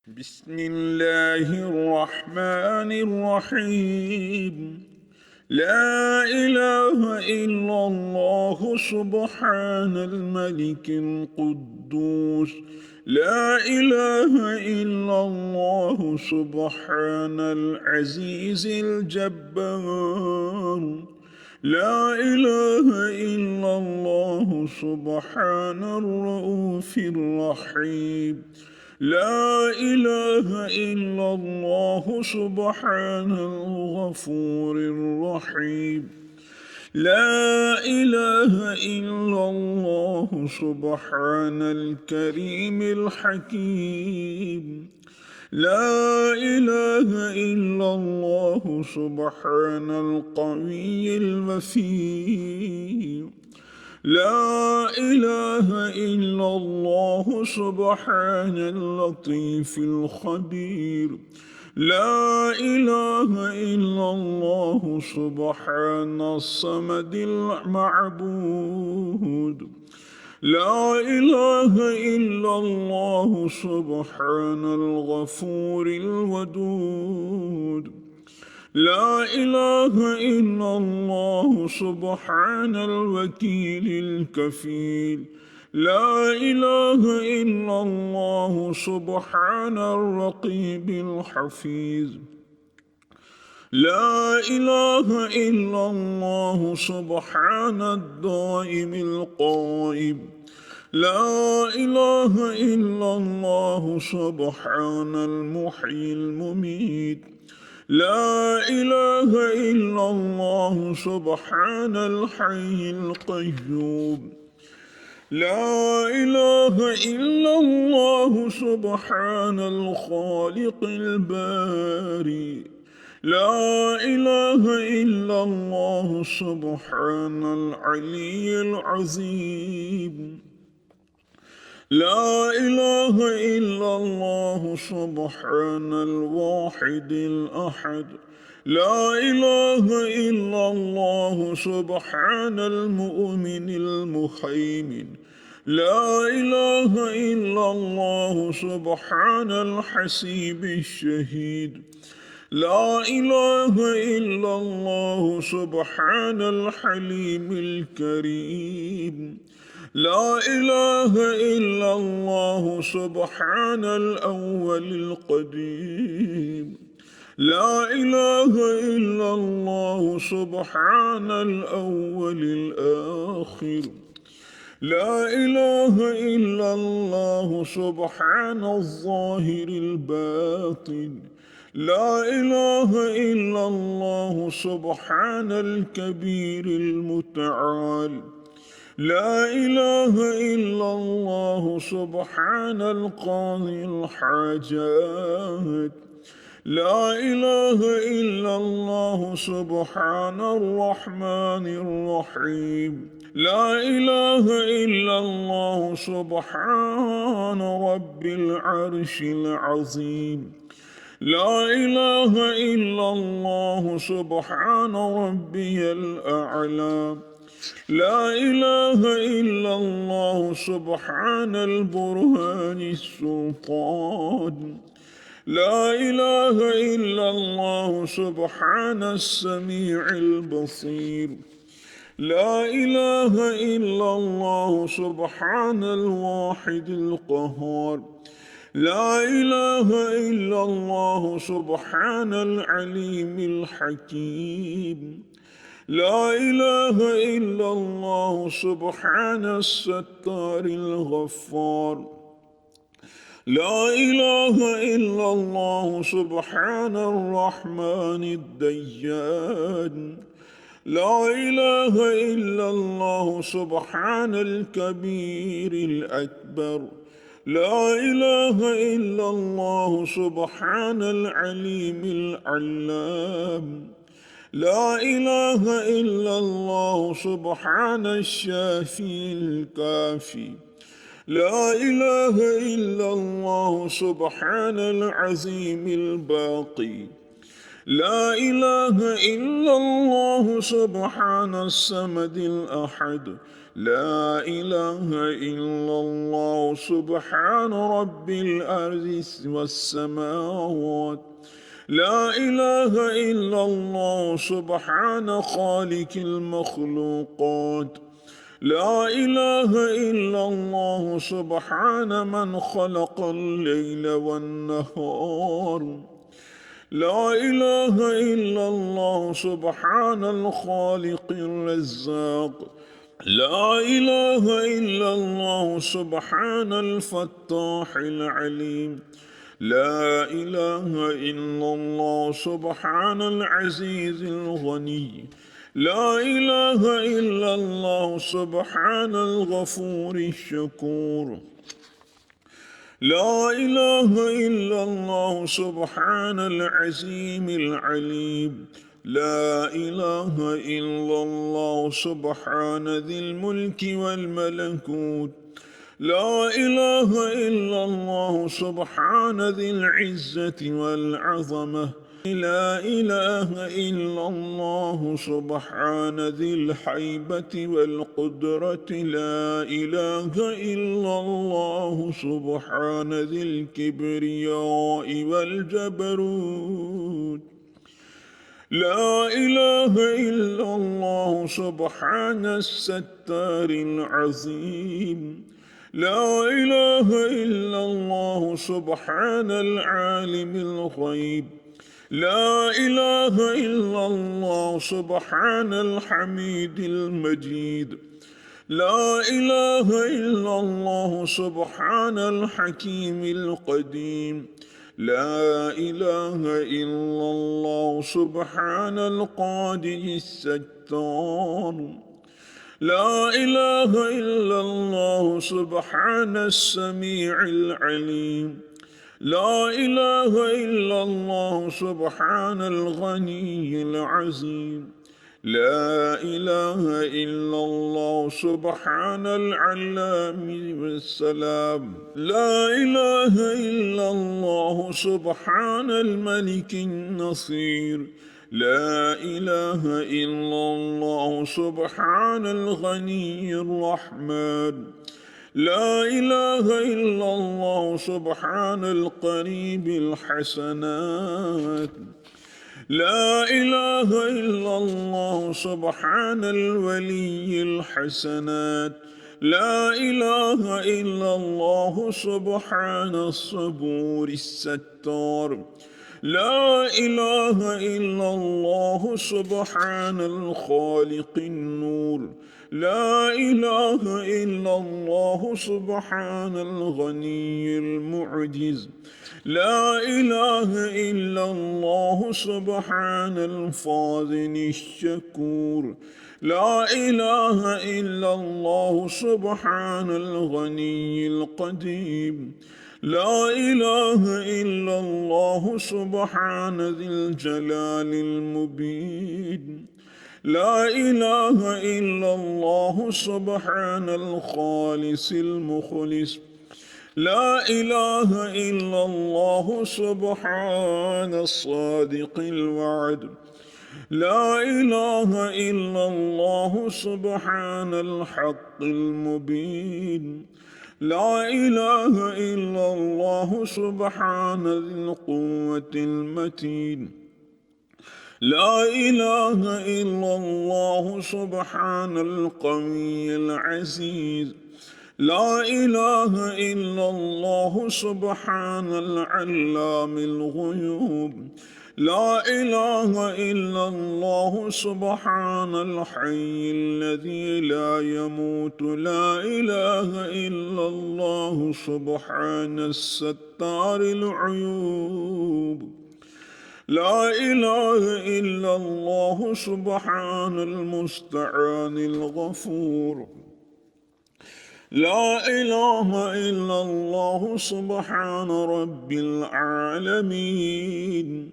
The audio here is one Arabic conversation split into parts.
بسم الله الرحمن الرحيم. لا إله إلا الله سبحان الملك القدوس. لا إله إلا الله سبحان العزيز الجبار. لا إله إلا الله سبحان الرؤوف الرحيم. لا إله إلا الله سبحان الغفور الرحيم. لا إله إلا الله سبحان الكريم الحكيم. لا إله إلا الله سبحان القوي المتين. لا إله إلا الله سبحان اللطيف الخبير. لا إله إلا الله سبحان الصمد المعبود. لا إله إلا الله سبحان الغفور الودود. لا إله إلا الله سبحان الوكيل الكفيل. لا إله إلا الله سبحان الرقيب الحفيظ. لا إله إلا الله سبحان الدائم القائم. لا إله إلا الله سبحان المحيي المميت. لا إله إلا الله سبحان الحي القيوم. لا إله إلا الله سبحان الخالق الباري. لا إله إلا الله سبحان العلي العظيم. لا إله إلا الله سبحان الواحد الأحد. لا إله إلا الله سبحان المؤمن المهيمن. لا إله إلا الله سبحان الحسيب الشهيد. لا إله إلا الله سبحان الحليم الكريم. لا إله إلا الله سبحان الأول القديم. لا إله إلا الله سبحان الأول الآخر. لا إله إلا الله سبحان الظاهر الباطن. لا إله إلا الله سبحان الكبير المتعال. لا إله إلا الله سبحان القاضي الحاجات. لا إله إلا الله سبحان الرحمن الرحيم. لا إله إلا الله سبحان رب العرش العظيم. لا إله إلا الله سبحان ربي الأعلى. لا إله إلا الله سبحان البرهان السلطان. لا إله إلا الله سبحان السميع البصير. لا إله إلا الله سبحان الواحد القهار. لا إله إلا الله سبحان العليم الحكيم. لا إله إلا الله سبحان الستار الغفار. لا إله إلا الله سبحان الرحمن الديان. لا إله إلا الله سبحان الكبير الأكبر. لا إله إلا الله سبحان العليم العلام. لا إله إلا الله سبحان الشافي الكافي. لا إله إلا الله سبحان العظيم الباقي. لا إله إلا الله سبحان الصمد الأحد. لا إله إلا الله سبحان رب الأرض والسماوات. لا إله إلا الله سبحان خالق المخلوقات. لا إله إلا الله سبحان من خلق الليل والنهار. لا إله إلا الله سبحان الخالق الرزاق. لا إله إلا الله سبحان الفتاح العليم. لا إله إلا الله سبحان العزيز الغني. لا إله إلا الله سبحان الغفور الشكور. لا إله إلا الله سبحان العظيم العليم. لا إله إلا الله سبحان ذي الملك والملكوت. لا إله إلا الله سبحان ذي العزة والعظمة. لا إله إلا الله سبحان ذي الحيبة والقدرة. لا إله إلا الله سبحان ذي الكبرياء والجبروت. لا إله إلا الله سبحان الستار العظيم. لا إله إلا الله سبحان العالم الغيب. لا إله إلا الله سبحان الحميد المجيد. لا إله إلا الله سبحان الحكيم القديم. لا إله إلا الله سبحان القادر الستار. لا إله إلا الله سبحان السميع العليم. لا إله إلا الله سبحان الغني العظيم. لا إله إلا الله سبحان العلام والسلام. لا إله إلا الله سبحان الملك النصير. لا إله إلا الله سبحان الغني الرحمن. لا إله إلا الله سبحان القريب الحسنات. لا إله إلا الله سبحان الولي الحسنات. لا إله إلا الله سبحان الصبور الستار. لا إله إلا الله سبحان الخالق النور. لا إله إلا الله سبحان الغني المعجز. لا إله إلا الله سبحان الفاضل الشكور. لا إله إلا الله سبحان الغني القديم. لا إله إلا الله سبحان ذي الجلال المبين. لا إله إلا الله سبحان الخالص المخلص. لا إله إلا الله سبحان الصادق الوعد. لا إله إلا الله سبحان الحق المبين. لا إله إلا الله سبحان ذي القوة المتين. لا إله إلا الله سبحان القوي العزيز. لا إله إلا الله سبحان العلام الغيوب. لا إله إلا الله سبحان الحي الذي لا يموت. لا إله إلا الله سبحان الستار العيوب. لا إله إلا الله سبحان المستعان الغفور. لا إله إلا الله سبحان رب العالمين.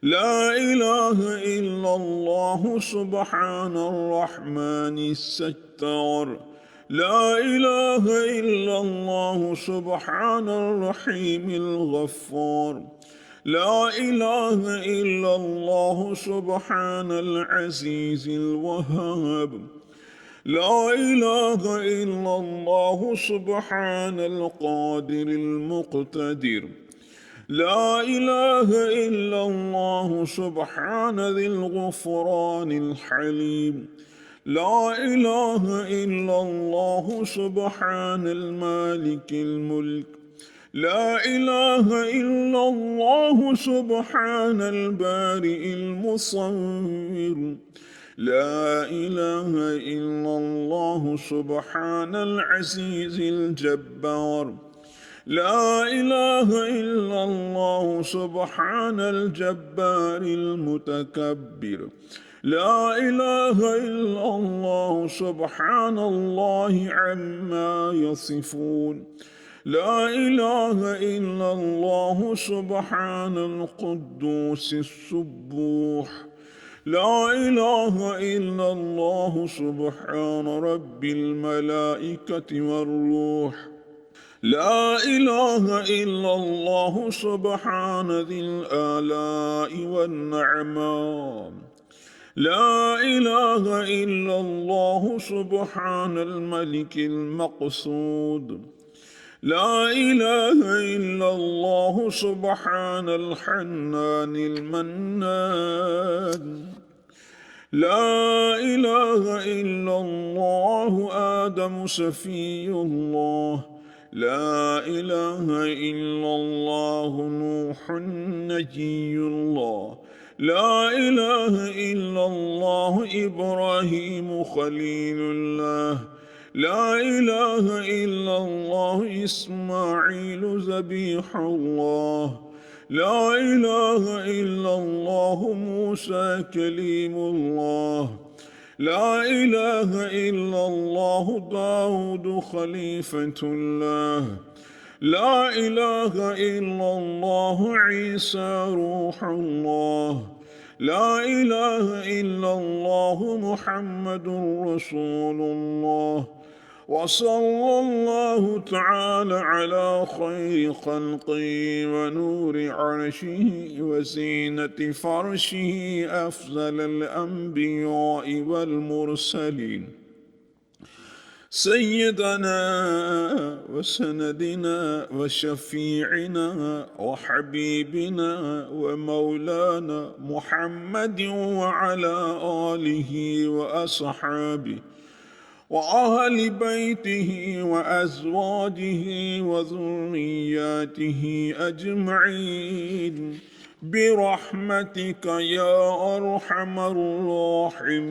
لا إله إلا الله سبحان الرحمن الستار. لا إله إلا الله سبحان الرحيم الغفار. لا إله إلا الله سبحان العزيز الوهاب. لا إله إلا الله سبحان القادر المقتدر. لا إله إلا الله سبحان ذي الغفران الحليم. لا إله إلا الله سبحان المالك الملك. لا إله إلا الله سبحان البارئ المصور. لا إله إلا الله سبحان العزيز الجبار. لا إله إلا الله سبحان الجبار المتكبر. لا إله إلا الله سبحان الله عما يصفون. لا إله إلا الله سبحان القدوس السبوح. لا إله إلا الله سبحان رب الملائكة والروح. لا إله إلا الله سبحان ذي الآلاء والنعماء. لا إله إلا الله سبحان الملك المقصود. لا إله إلا الله سبحان الحنان المنان. لا إله إلا الله آدم سفي الله. لا إله إلا الله نوح نجي الله. لا إله إلا الله إبراهيم خليل الله. لا إله إلا الله إسماعيل ذبيح الله. لا إله إلا الله موسى كليم الله. لا إله إلا الله داود خليفة الله. لا إله إلا الله عيسى روح الله. لا إله إلا الله محمد رسول الله. وصلى الله تعالى على خير خلقه ونور عرشه وزينة فرشه أفضل الأنبياء والمرسلين سيدنا وسندنا وشفيعنا وحبيبنا ومولانا محمد وعلى آله وأصحابه وأهل بيته وأزواجه وذرياته أجمعين برحمتك يا أرحم الراحمين.